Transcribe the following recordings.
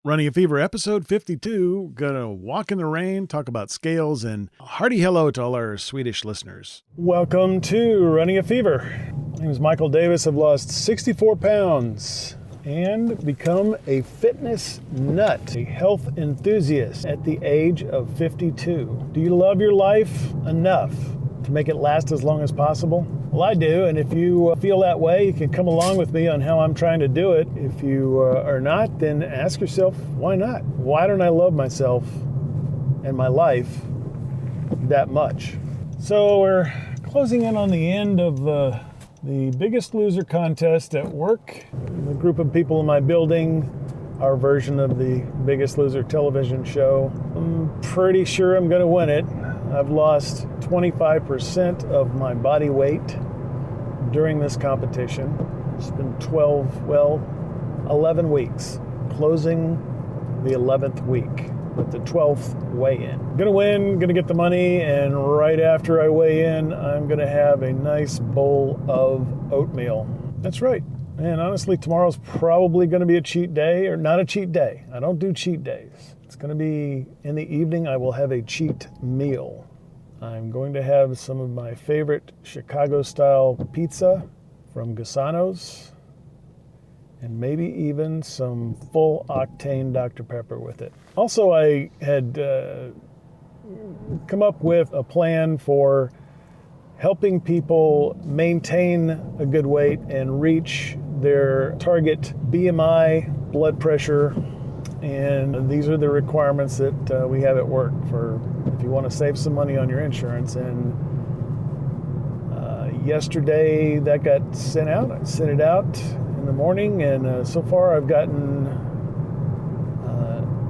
Running a Fever, episode 52. Gonna walk in the rain, talk about scales, and a hearty hello to all our Swedish listeners. Welcome to Running a Fever. My name is Michael Davis. I've lost 64 pounds and become a fitness nut, a health enthusiast at the age of 52. Do you love your life enough to make it last as long as possible? Well, I do, and if you feel that way, you can come along with me on how I'm trying to do it. If you are not, then ask yourself, why not? Why don't I love myself and my life that much? So we're closing in on the end of the Biggest Loser contest at work. The group of people in my building, our version of the Biggest Loser television show. I'm pretty sure I'm going to win it. I've lost 25% of my body weight during this competition. It's been 11 weeks, closing the 11th week with the 12th weigh-in. Gonna win, gonna get the money, and right after I weigh in, I'm gonna have a nice bowl of oatmeal. That's right. And honestly, tomorrow's probably gonna be a cheat day, or not a cheat day. I don't do cheat days. It's going to be in the evening. I will have a cheat meal. I'm going to have some of my favorite Chicago-style pizza from Gassano's, and maybe even some full-octane Dr. Pepper with it. Also, I had come up with a plan for helping people maintain a good weight and reach their target BMI, blood pressure, and these are the requirements that we have at work for if you want to save some money on your insurance. And yesterday that got sent out. I sent it out in the morning, and so far I've gotten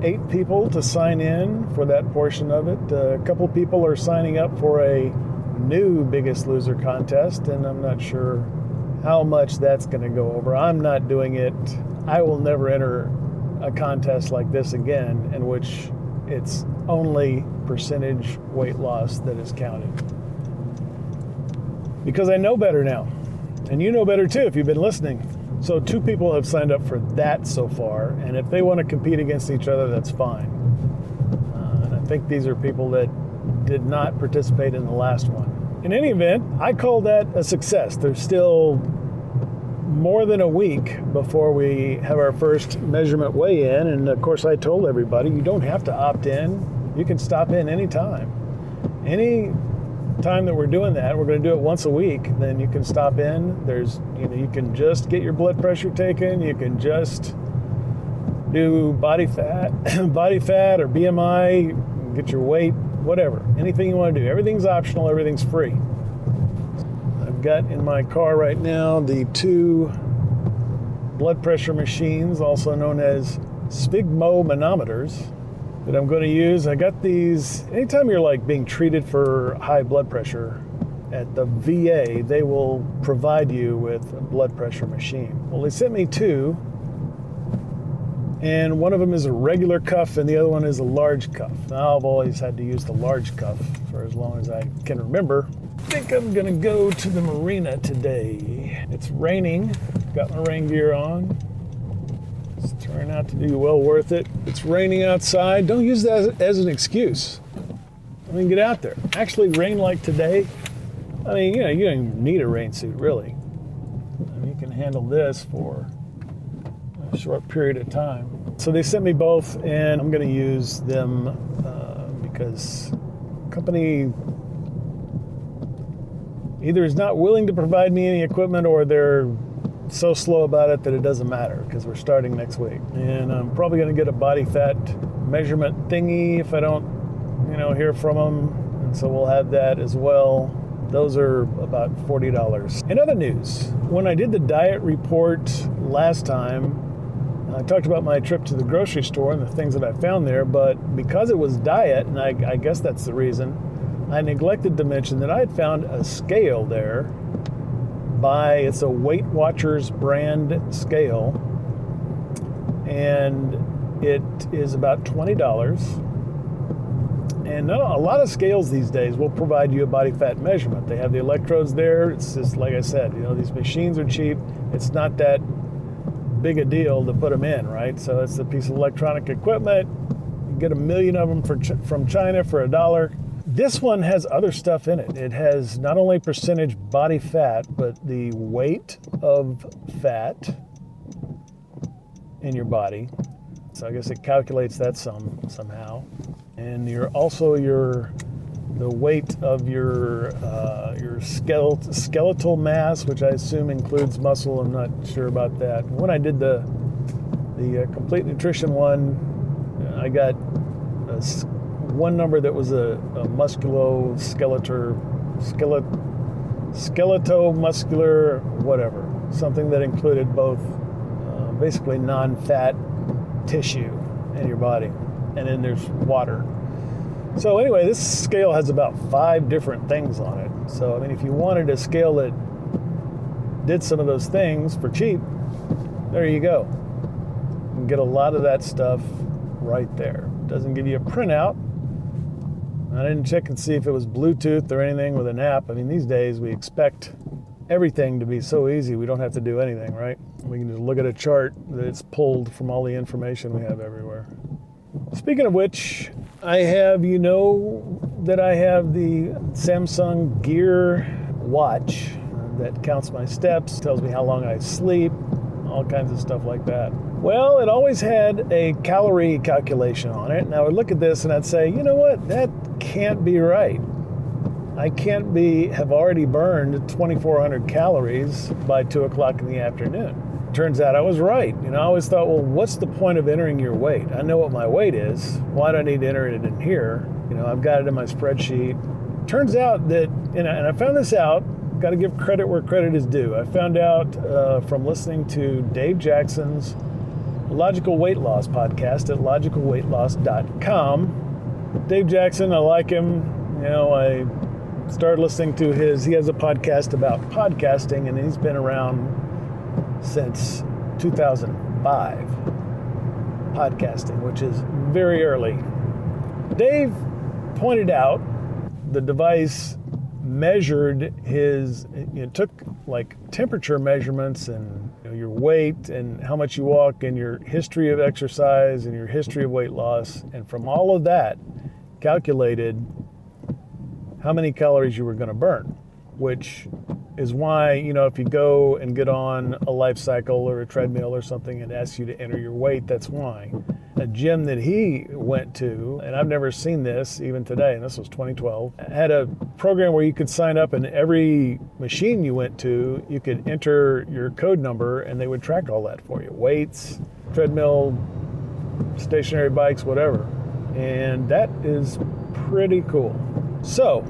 8 people to sign in for that portion of it. A couple people are signing up for a new Biggest Loser contest, and I'm not sure how much that's going to go over. I'm not doing it. I will never enter a contest like this again, in which it's only percentage weight loss that is counted. Because I know better now, and you know better too if you've been listening. So 2 people have signed up for that so far, and if they want to compete against each other, that's fine. And I think these are people that did not participate in the last one. In any event, I call that a success. There's still more than a week before we have our first measurement weigh-in, and of course I told everybody you don't have to opt in. You can stop in anytime. Any time that we're doing that, we're going to do it once a week, then you can stop in. There's, you can just get your blood pressure taken, you can just do body fat or BMI, get your weight, whatever, anything you want to do. Everything's optional, everything's free. I've got in my car right now the 2 blood pressure machines, also known as sphygmomanometers, that I'm going to use. I got these, anytime you're like being treated for high blood pressure at the VA, they will provide you with a blood pressure machine. Well, they sent me 2, and one of them is a regular cuff and the other one is a large cuff. Now, I've always had to use the large cuff for as long as I can remember. I think I'm gonna go to the marina today. It's raining, got my rain gear on. It's turning out to be well worth it. It's raining outside. Don't use that as an excuse. I mean, get out there. Actually, rain like today, I mean, you don't even need a rain suit, really. I mean, you can handle this for a short period of time. So they sent me both, and I'm gonna use them because company either is not willing to provide me any equipment, or they're so slow about it that it doesn't matter, because we're starting next week. And I'm probably going to get a body fat measurement thingy if I don't, hear from them. And so we'll have that as well. Those are about $40. In other news, when I did the diet report last time, I talked about my trip to the grocery store and the things that I found there, but because it was diet, and I guess that's the reason, I neglected to mention that I had found a scale there it's a Weight Watchers brand scale, and it is about $20. And a lot of scales these days will provide you a body fat measurement. They have the electrodes there. It's just, like I said, these machines are cheap. It's not that big a deal to put them in, right? So it's a piece of electronic equipment. You get 1 million of them from China for $1. This one has other stuff in it. It has not only percentage body fat, but the weight of fat in your body. So I guess it calculates that somehow. And the weight of your skeletal mass, which I assume includes muscle. I'm not sure about that. When I did the complete nutrition one, I got one number that was a skeleto-muscular, whatever, something that included both basically non-fat tissue in your body, and then there's water. So anyway, this scale has about 5 different things on it. So I mean, if you wanted a scale that did some of those things for cheap, there you go. You can get a lot of that stuff right there. It doesn't give you a printout. I didn't check and see if it was Bluetooth or anything with an app. I mean, these days we expect everything to be so easy, we don't have to do anything, right? We can just look at a chart that's pulled from all the information we have everywhere. Speaking of which, I have, that I have the Samsung Gear watch that counts my steps, tells me how long I sleep, all kinds of stuff like that. Well, it always had a calorie calculation on it, and I would look at this and I'd say, you know what, that can't be right. I can't have already burned 2,400 calories by 2 o'clock in the afternoon. Turns out I was right. I always thought, well, what's the point of entering your weight? I know what my weight is. Why do I need to enter it in here? I've got it in my spreadsheet. Turns out that, and I found this out, got to give credit where credit is due. I found out from listening to Dave Jackson's Logical Weight Loss podcast at logicalweightloss.com. Dave Jackson, I like him. I started listening to he has a podcast about podcasting, and he's been around since 2005, podcasting, which is very early. Dave pointed out the device measured took like temperature measurements and your weight and how much you walk and your history of exercise and your history of weight loss, and from all of that calculated how many calories you were going to burn, which is why, if you go and get on a life cycle or a treadmill or something and asks you to enter your weight, that's why. A gym that he went to, and I've never seen this even today, and this was 2012, had a program where you could sign up, and every machine you went to, you could enter your code number and they would track all that for you. Weights, treadmill, stationary bikes, whatever. And that is pretty cool. So,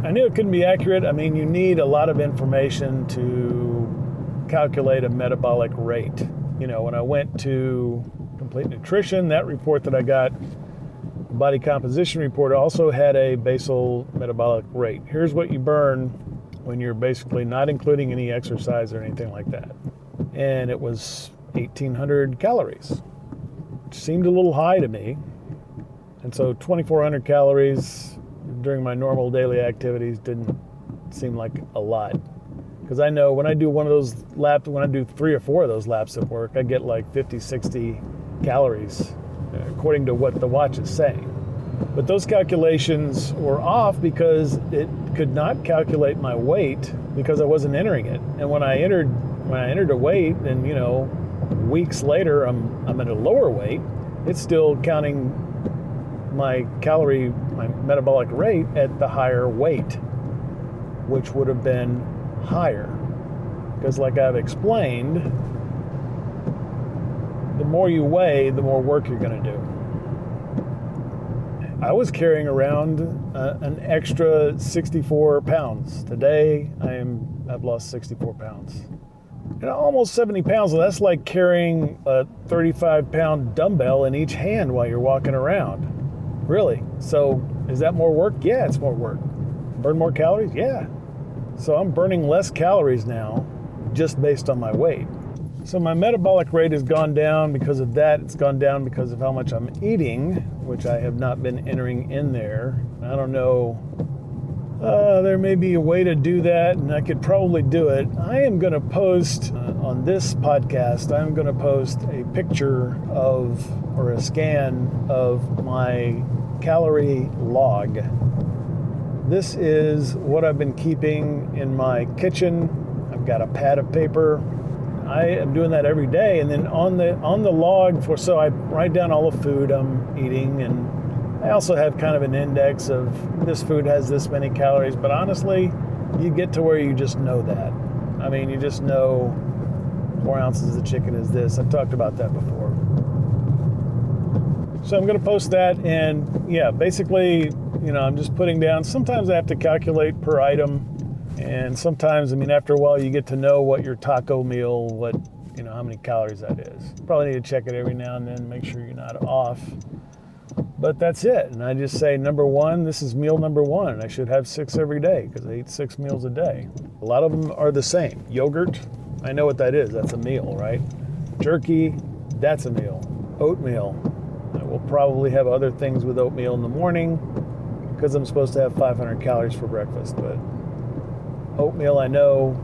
I knew it couldn't be accurate. I mean, you need a lot of information to calculate a metabolic rate. When I went to Complete Nutrition, that report that I got, the body composition report, also had a basal metabolic rate. Here's what you burn when you're basically not including any exercise or anything like that. And it was 1,800 calories, which seemed a little high to me. And so 2,400 calories during my normal daily activities didn't seem like a lot. Because I know when I do one of those laps, when I do 3 or 4 of those laps at work, I get like 50, 60 calories, according to what the watch is saying. But those calculations were off because it could not calculate my weight because I wasn't entering it. And when I entered a weight, and weeks later I'm at a lower weight, it's still counting my metabolic rate at the higher weight, which would have been higher. Because like I've explained, the more you weigh, the more work you're going to do. I was carrying around an extra 64 pounds. Today, I've lost 64 pounds. Almost 70 pounds, that's like carrying a 35-pound dumbbell in each hand while you're walking around. Really. So is that more work? Yeah, it's more work. Burn more calories? Yeah. So I'm burning less calories now just based on my weight. So my metabolic rate has gone down because of that. It's gone down because of how much I'm eating, which I have not been entering in there. I don't know. There may be a way to do that, and I could probably do it. I am going to post on this podcast, I'm going to post a picture of, or a scan of my calorie log. This is what I've been keeping in my kitchen. I've got a pad of paper. I am doing that every day, and then on the log so I write down all the food I'm eating, and I also have kind of an index of this food has this many calories. But honestly, you get to where you just know that. I mean, you just know 4 ounces of chicken is this. I've talked about that before. So I'm going to post that, and yeah, basically, I'm just putting down. Sometimes I have to calculate per item. And sometimes, after a while, you get to know what your taco meal, how many calories that is. Probably need to check it every now and then, make sure you're not off. But that's it. And I just say, number one, this is meal number one. I should have 6 every day because I eat 6 meals a day. A lot of them are the same. Yogurt, I know what that is. That's a meal, right? Jerky, that's a meal. Oatmeal, I will probably have other things with oatmeal in the morning because I'm supposed to have 500 calories for breakfast. But oatmeal, I know.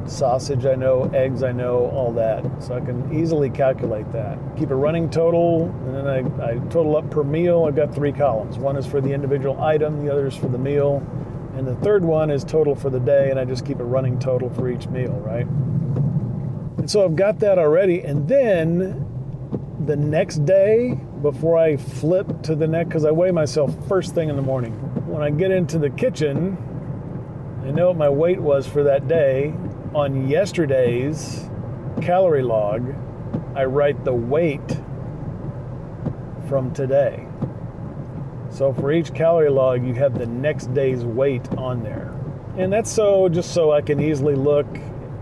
Sausage, I know. Eggs, I know. All that. So I can easily calculate that. Keep a running total, and then I total up per meal. I've got 3 columns. One is for the individual item, the other is for the meal, and the third one is total for the day, and I just keep a running total for each meal, right? And so I've got that already, and then the next day, before I flip to the next, because I weigh myself first thing in the morning. When I get into the kitchen, I know what my weight was for that day. On yesterday's calorie log, I write the weight from today. So for each calorie log, you have the next day's weight on there. And that's just so I can easily look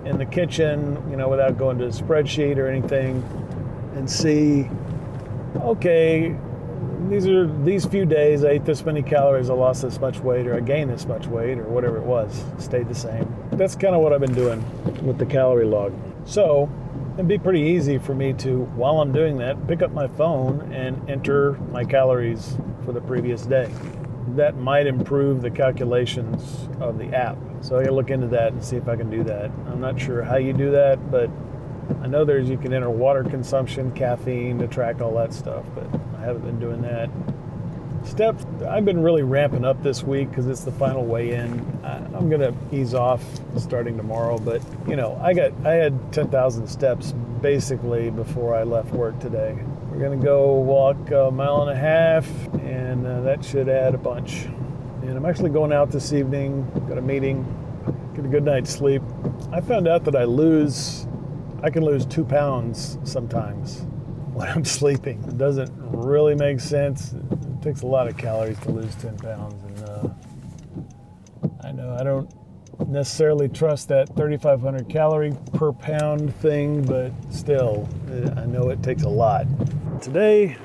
in the kitchen, without going to a spreadsheet or anything, and see, okay, these few days I ate this many calories, I lost this much weight, or I gained this much weight, or whatever it was, stayed the same. That's kind of what I've been doing with the calorie log. So it'd be pretty easy for me to, while I'm doing that, pick up my phone and enter my calories for the previous day. That might improve the calculations of the app. So I gotta look into that and see if I can do that. I'm not sure how you do that, but I know you can enter water consumption, caffeine to track all that stuff, but I haven't been doing that. Steps, I've been really ramping up this week because it's the final weigh-in. I'm gonna ease off starting tomorrow, but I had 10,000 steps basically before I left work today. We're gonna go walk 1.5 miles, and that should add a bunch. And I'm actually going out this evening, got a meeting, get a good night's sleep. I found out that I can lose 2 pounds sometimes when I'm sleeping. It doesn't really make sense. It takes a lot of calories to lose 10 pounds. And I know I don't necessarily trust that 3,500 calorie per pound thing, but still, I know it takes a lot. Today,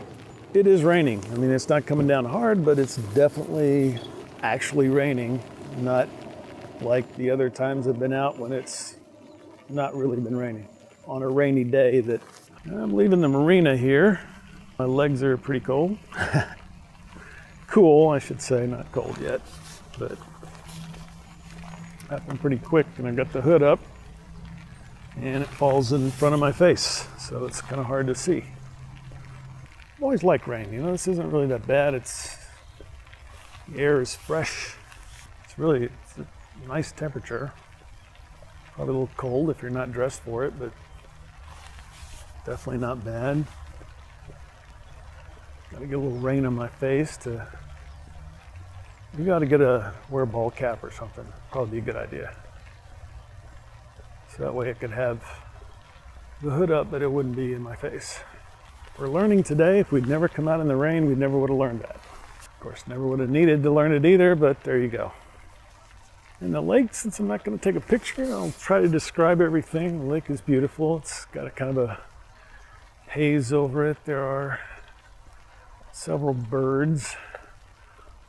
it is raining. It's not coming down hard, but it's definitely actually raining. Not like the other times I've been out when it's not really been raining. On a rainy day that I'm leaving the marina here. My legs are pretty cold. Cool, I should say, not cold yet, but happened pretty quick, and I got the hood up and it falls in front of my face, so it's kind of hard to see. I always like rain, this isn't really that bad. The air is fresh. It's a nice temperature. Probably a little cold if you're not dressed for it, but definitely not bad. Gotta get a little rain on my face you gotta wear a ball cap or something. Probably be a good idea. So that way I could have the hood up, but it wouldn't be in my face. We're learning today. If we'd never come out in the rain, we never would have learned that. Of course, never would have needed to learn it either, but there you go. And the lake, since I'm not going to take a picture, I'll try to describe everything. The lake is beautiful. It's got a kind of a haze over it. There are several birds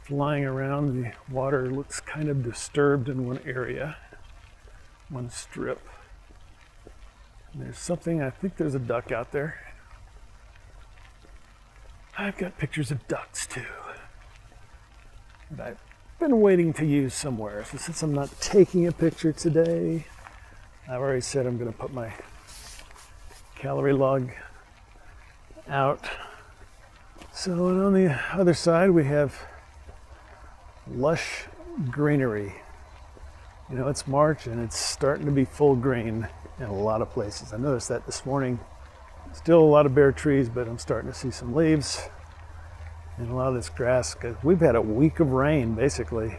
flying around. The water looks kind of disturbed in one area, one strip. And there's something, I think there's a duck out there. I've got pictures of ducks too that I've been waiting to use somewhere. So since I'm not taking a picture today, I've already said I'm going to put my calorie log out. So and on the other side we have lush greenery. You know, it's March and it's starting to be full green in a lot of places. I noticed that this morning. Still a lot of bare trees, but I'm starting to see some leaves and a lot of this grass, because we've had a week of rain basically.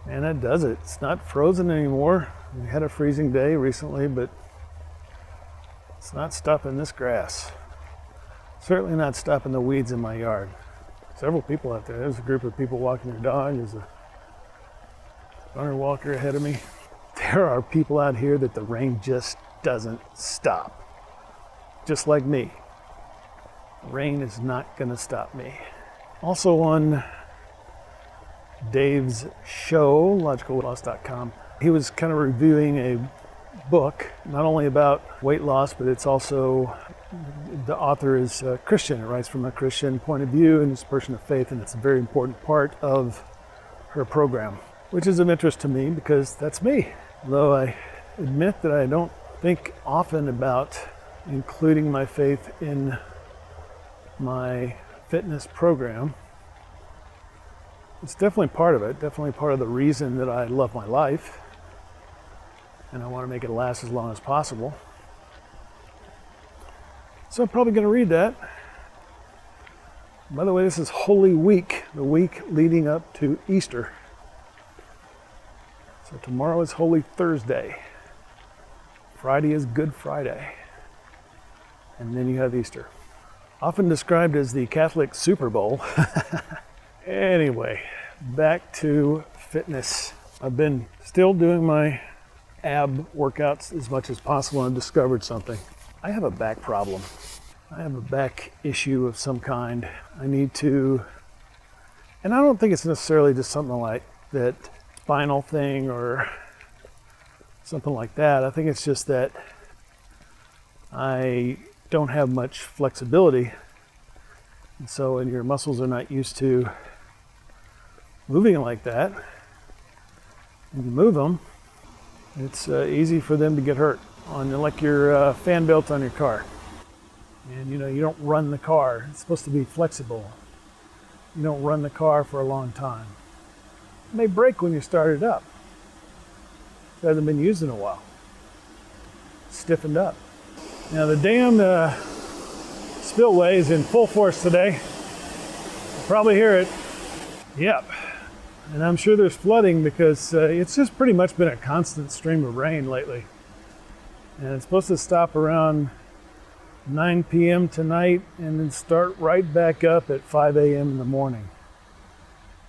And that does it. It's not frozen anymore. We had a freezing day recently, but it's not stopping this grass. Certainly not stopping the weeds in my yard. Several people out there. There's a group of people walking their dog. There's a runner walker ahead of me. There are people out here that the rain just doesn't stop. Just like me. Rain is not going to stop me. Also on Dave's show, logicalweightloss.com, he was kind of reviewing a book, not only about weight loss, but it's also, the author is a Christian. It writes from a Christian point of view and he's a person of faith, and it's a very important part of her program, which is of interest to me because that's me. Though I admit that I don't think often about including my faith in my fitness program. It's definitely part of it, definitely part of the reason that I love my life, and I want to make it last as long as possible. So I'm probably going to read that. By the way, this is Holy Week, the week leading up to Easter. So tomorrow is Holy Thursday. Friday is Good Friday. And then you have Easter. Often described as the Catholic Super Bowl. Anyway, back to fitness. I've been still doing my ab workouts as much as possible, and I've discovered something. I have a back problem. I have a back issue of some kind. I need to, and I don't think it's necessarily just something like that spinal thing or something like that. I think it's just that I don't have much flexibility, and so when your muscles are not used to moving like that, and you move them, it's easy for them to get hurt on, like your fan belt on your car. And you know, you don't run the car. It's supposed to be flexible. You don't run the car for a long time. It may break when you start it up. It hasn't been used in a while. It's stiffened up. Now the dam spillway is in full force today. You'll probably hear it. Yep. And I'm sure there's flooding because it's just pretty much been a constant stream of rain lately. And it's supposed to stop around 9 p.m. tonight and then start right back up at 5 a.m. in the morning.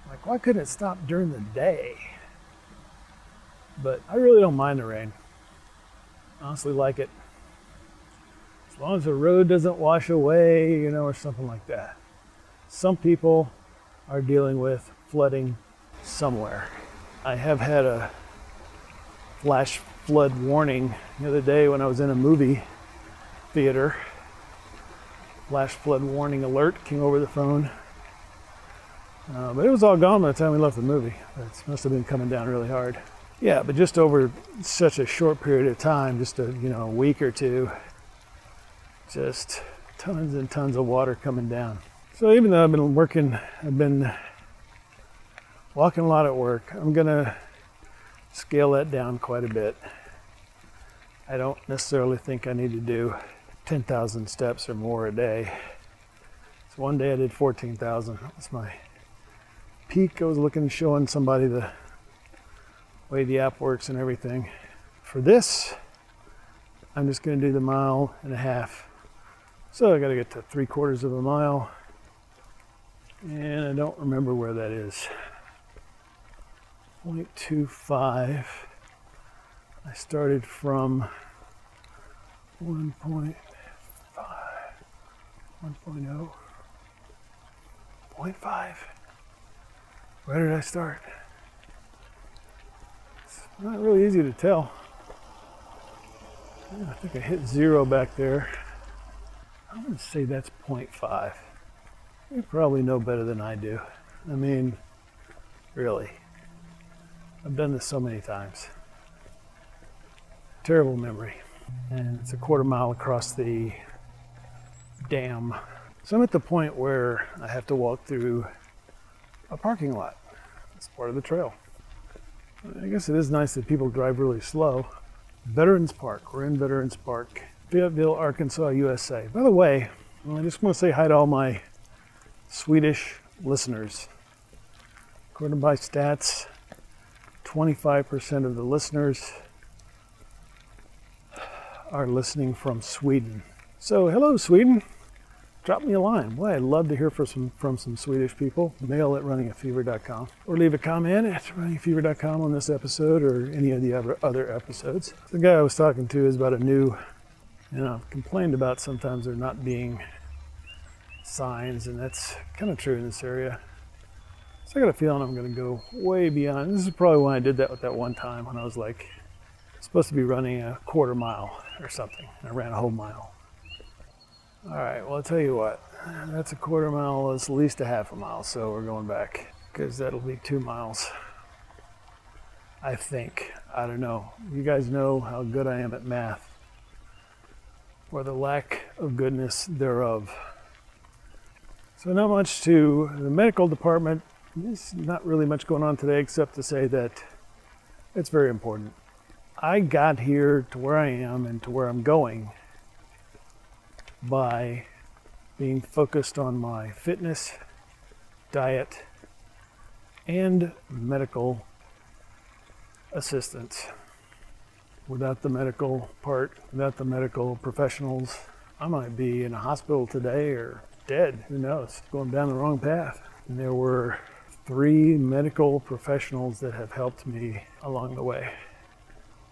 Like, why couldn't it stop during the day? But I really don't mind the rain. I honestly like it. As long as the road doesn't wash away, you know, or something like that. Some people are dealing with flooding somewhere. I have had a flash flood warning the other day when I was in a movie theater. Flash flood warning alert came over the phone. But it was all gone by the time we left the movie. It must have been coming down really hard. Yeah, but just over such a short period of time, just a week or two, just tons and tons of water coming down. So even though I've been walking a lot at work, I'm gonna scale that down quite a bit. I don't necessarily think I need to do 10,000 steps or more a day. So one day I did 14,000. That's my peak. I was showing somebody the way the app works and everything. For this, I'm just gonna do the 1.5 miles. So I gotta get to 3/4 of a mile. And I don't remember where that is. 0.25. I started from 1.5, 1.0, 0.5. Where did I start? It's not really easy to tell. Yeah, I think I hit 0 back there. I'm going to say that's 0.5. You probably know better than I do. I mean, really. I've done this so many times. Terrible memory. And it's a quarter mile across the dam. So I'm at the point where I have to walk through a parking lot. It's part of the trail. I guess it is nice that people drive really slow. Veterans Park. We're in Veterans Park, Fayetteville, Arkansas, USA. By the way, I just want to say hi to all my Swedish listeners. According to my stats, 25% of the listeners are listening from Sweden. So hello, Sweden. Drop me a line. Boy, I'd love to hear from some Swedish people. Mail at runningafever.com or leave a comment at runningafever.com on this episode or any of the other episodes. The guy I was talking to is about a new, complained about sometimes there not being signs, and that's kind of true in this area. So I got a feeling I'm going to go way beyond. This is probably when I did that with that one time when I was like supposed to be running a quarter mile or something. I ran a whole mile. All right, well, I'll tell you what, that's a quarter mile, it's at least a half a mile, so we're going back because that'll be 2 miles, I think. I don't know. You guys know how good I am at math, or the lack of goodness thereof. So not much to the medical department. There's not really much going on today except to say that it's very important. I got here to where I am and to where I'm going by being focused on my fitness, diet, and medical assistance. Without the medical part, without the medical professionals, I might be in a hospital today or dead, who knows, going down the wrong path. And there were 3 medical professionals that have helped me along the way.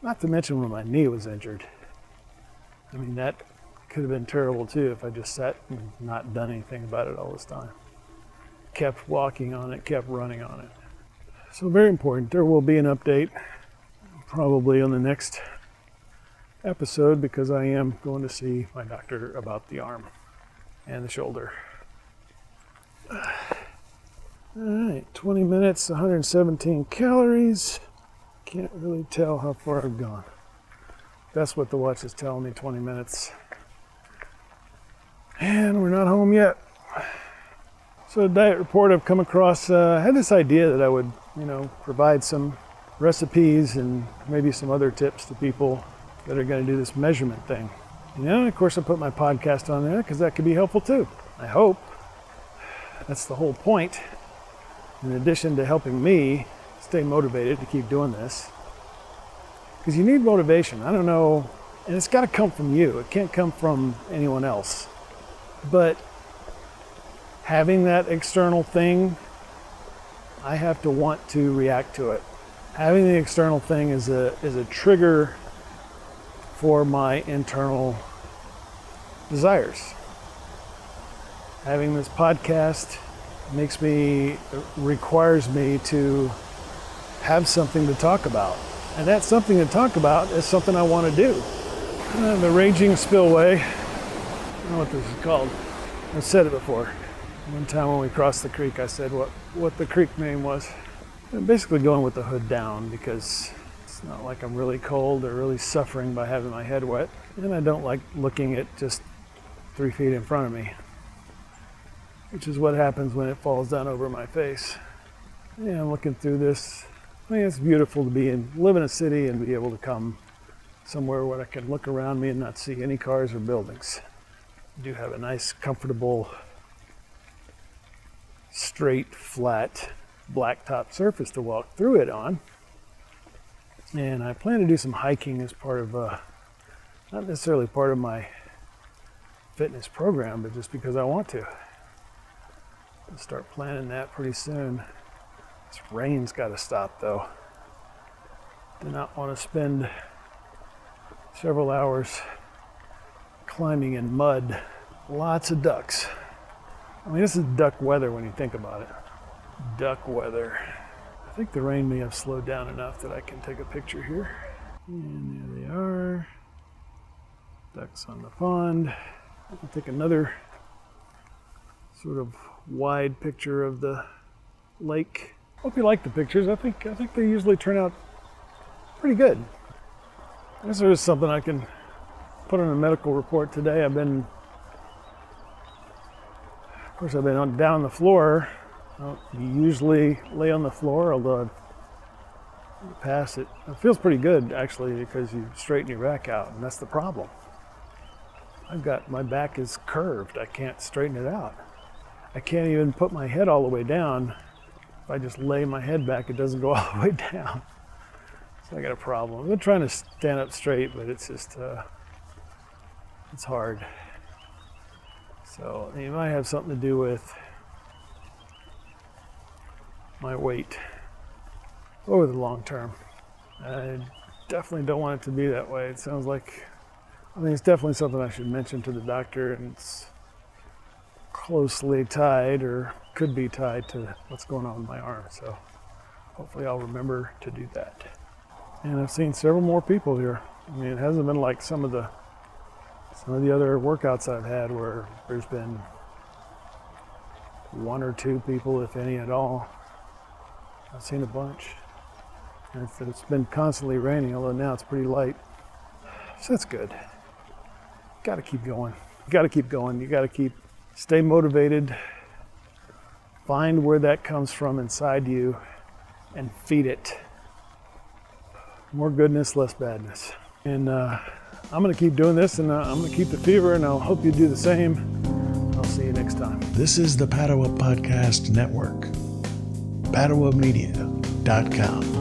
Not to mention when my knee was injured. I mean, that could have been terrible too if I just sat and not done anything about it all this time. Kept walking on it, kept running on it. So very important. There will be an update probably on the next episode because I am going to see my doctor about the arm and the shoulder. All right, 20 minutes, 117 calories. Can't really tell how far I've gone. That's what the watch is telling me, 20 minutes. And we're not home yet. So the diet report I've come across, I had this idea that I would, provide some recipes and maybe some other tips to people that are going to do this measurement thing. Of course I put my podcast on there because that could be helpful too. I hope. That's the whole point. In addition to helping me stay motivated to keep doing this. Because you need motivation. I don't know, and it's got to come from you. It can't come from anyone else. But having that external thing, I have to want to react to it. Having the external thing is a trigger for my internal desires. Having this podcast requires me to have something to talk about. And that something to talk about is something I want to do. The raging spillway, I don't know what this is called. I've said it before. One time when we crossed the creek, I said what the creek name was. I'm basically going with the hood down because it's not like I'm really cold or really suffering by having my head wet. And I don't like looking at just 3 feet in front of me, which is what happens when it falls down over my face. Yeah, I'm looking through this. I think it's beautiful to live in a city and be able to come somewhere where I can look around me and not see any cars or buildings. I do have a nice, comfortable, straight, flat, blacktop surface to walk through it on. And I plan to do some hiking as part of, not necessarily part of my fitness program, but just because I want to. I'll start planning that pretty soon. This rain's got to stop though. Do not want to spend several hours climbing in mud. Lots of ducks. I mean, this is duck weather when you think about it. Duck weather. I think the rain may have slowed down enough that I can take a picture here. And there they are. Ducks on the pond. I'll take another sort of wide picture of the lake. Hope you like the pictures. I think they usually turn out pretty good. I guess there is something I can put in a medical report today. Of course, I've been down on the floor. I don't usually lay on the floor, although I've passed it. It feels pretty good, actually, because you straighten your back out, and that's the problem. My back is curved. I can't straighten it out. I can't even put my head all the way down. If I just lay my head back, it doesn't go all the way down. So I got a problem. I've been trying to stand up straight, but it's just, it's hard. So it might have something to do with my weight over the long term. I definitely don't want it to be that way. It sounds like, it's definitely something I should mention to the doctor, and it's closely tied or could be tied to what's going on with my arm. So hopefully I'll remember to do that. And I've seen several more people here. It hasn't been like some of the other workouts I've had where there's been one or two people, if any at all. I've seen a bunch. And it's been constantly raining, although now it's pretty light. So that's good. Got to keep going. You got to keep going. You got to stay motivated. Find where that comes from inside you and feed it. More goodness, less badness. And I'm going to keep doing this, and I'm going to keep the fever, and I'll hope you do the same. I'll see you next time. This is the Padua Podcast Network. PaduaMedia.com.